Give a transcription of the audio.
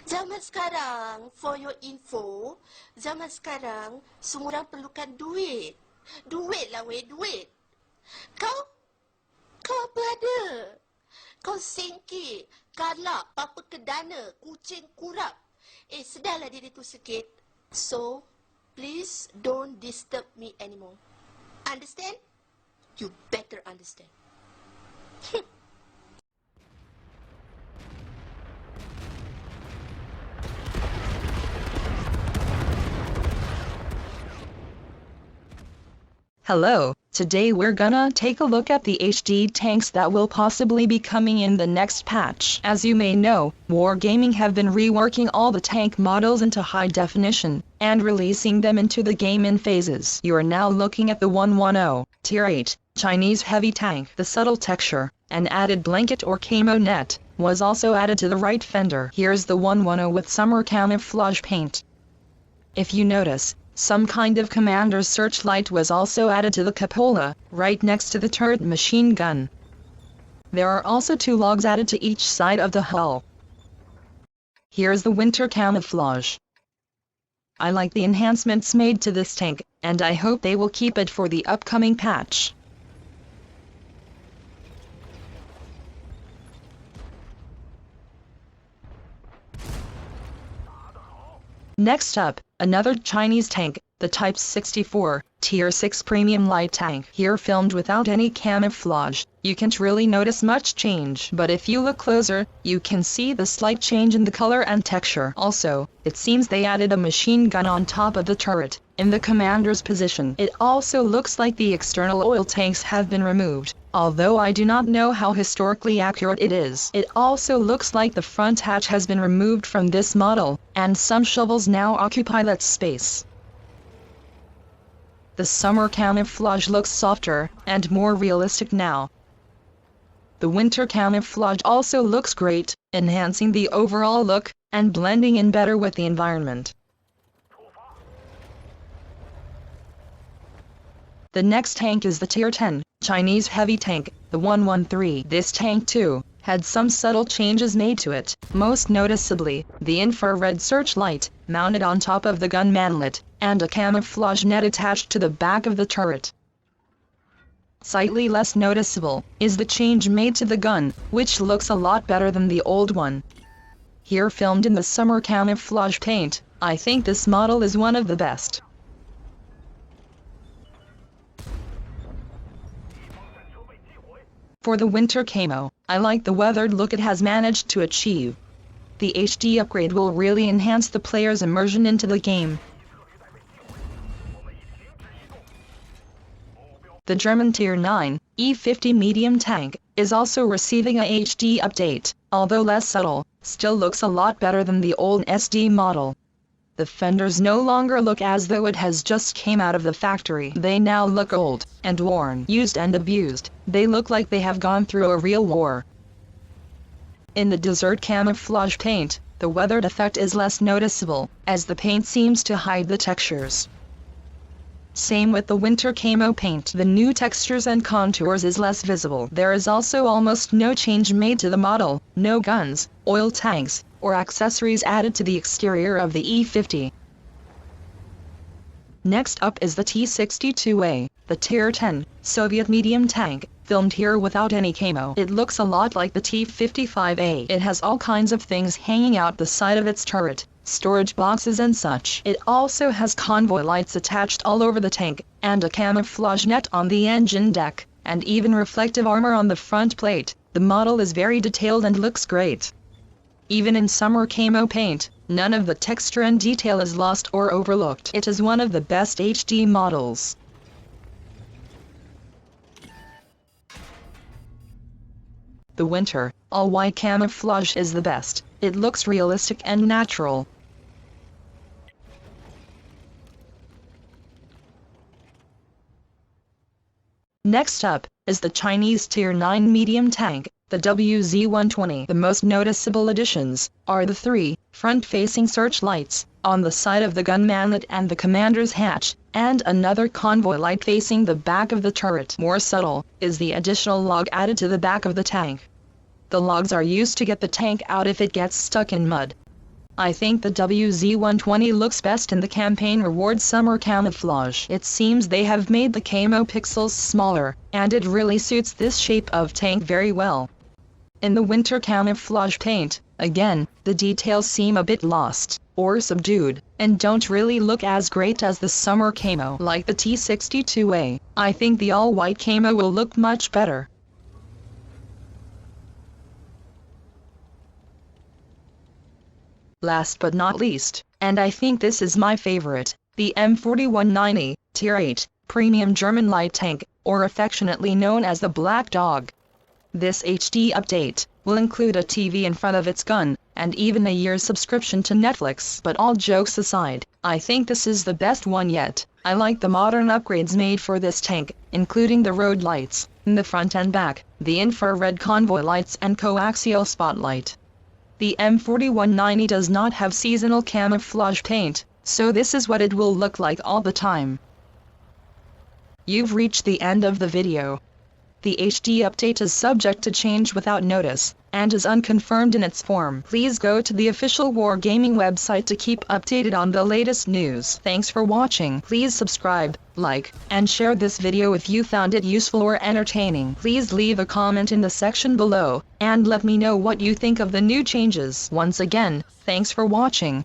Zaman sekarang, for your info, zaman sekarang semua orang perlukan duit. Duit lah weh, duit. Kau apa ada? Kau sengkit, galak, papa kedana, kucing kurap. Sedarlah diri tu sikit. So, please don't disturb me anymore. Understand? You better understand. Hello, today we're gonna take a look at the HD tanks that will possibly be coming in the next patch. As you may know, Wargaming have been reworking all the tank models into high definition, and releasing them into the game in phases. You are now looking at the 110, Tier 8, Chinese heavy tank. The subtle texture, an added blanket or camo net, was also added to the right fender. Here's the 110 with summer camouflage paint. If you notice, some kind of commander's searchlight was also added to the cupola, right next to the turret machine gun. There are also 2 logs added to each side of the hull. Here's the winter camouflage. I like the enhancements made to this tank, and I hope they will keep it for the upcoming patch. Next up, another Chinese tank, the T62, Tier 6 Premium Light Tank. Here filmed without any camouflage, you can't really notice much change. But if you look closer, you can see the slight change in the color and texture. Also, it seems they added a machine gun on top of the turret, in the commander's position. It also looks like the external oil tanks have been removed, although I do not know how historically accurate it is. It also looks like the front hatch has been removed from this model, and some shovels now occupy that space. The summer camouflage looks softer and more realistic now. The winter camouflage also looks great, enhancing the overall look and blending in better with the environment. The next tank is the Tier 10, Chinese heavy tank, the 113. This tank too had some subtle changes made to it, most noticeably, the infrared searchlight, mounted on top of the gun manlet, and a camouflage net attached to the back of the turret. Slightly less noticeable is the change made to the gun, which looks a lot better than the old one. Here filmed in the summer camouflage paint, I think this model is one of the best. For the winter camo, I like the weathered look it has managed to achieve. The HD upgrade will really enhance the player's immersion into the game. The German Tier 9, E50 medium tank, is also receiving a HD update, although less subtle, still looks a lot better than the old SD model. The fenders no longer look as though it has just came out of the factory. They now look old, and worn, used and abused. They look like they have gone through a real war. In the desert camouflage paint, the weathered effect is less noticeable, as the paint seems to hide the textures. Same with the winter camo paint. The new textures and contours is less visible. There is also almost no change made to the model, no guns, oil tanks, or accessories added to the exterior of the E50. Next up is the T62A, the Tier 10, Soviet medium tank, filmed here without any camo. It looks a lot like the T55A. It has all kinds of things hanging out the side of its turret, storage boxes and such. It also has convoy lights attached all over the tank, and a camouflage net on the engine deck, and even reflective armor on the front plate. The model is very detailed and looks great. Even in summer camo paint, none of the texture and detail is lost or overlooked. It is one of the best HD models. The winter, all-white camouflage is the best. It looks realistic and natural. Next up is the Chinese Tier 9 medium tank, the WZ-120. The most noticeable additions are the 3 front-facing searchlights on the side of the gun manlet and the commander's hatch, and another convoy light facing the back of the turret. More subtle is the additional log added to the back of the tank. The logs are used to get the tank out if it gets stuck in mud. I think the WZ-120 looks best in the campaign reward summer camouflage. It seems they have made the camo pixels smaller, and it really suits this shape of tank very well. In the winter camouflage paint, again, the details seem a bit lost, or subdued, and don't really look as great as the summer camo like the T62A. I think the all-white camo will look much better. Last but not least, and I think this is my favorite, the M4190, Tier 8, Premium German Light Tank, or affectionately known as the Black Dog. This HD update will include a TV in front of its gun, and even a year's subscription to Netflix. But all jokes aside, I think this is the best one yet. I like the modern upgrades made for this tank, including the road lights, in the front and back, the infrared convoy lights and coaxial spotlight. The M4190 does not have seasonal camouflage paint, so this is what it will look like all the time. You've reached the end of the video. The HD update is subject to change without notice, and is unconfirmed in its form. Please go to the official Wargaming website to keep updated on the latest news. Thanks for watching. Please subscribe, like, and share this video if you found it useful or entertaining. Please leave a comment in the section below, and let me know what you think of the new changes. Once again, thanks for watching.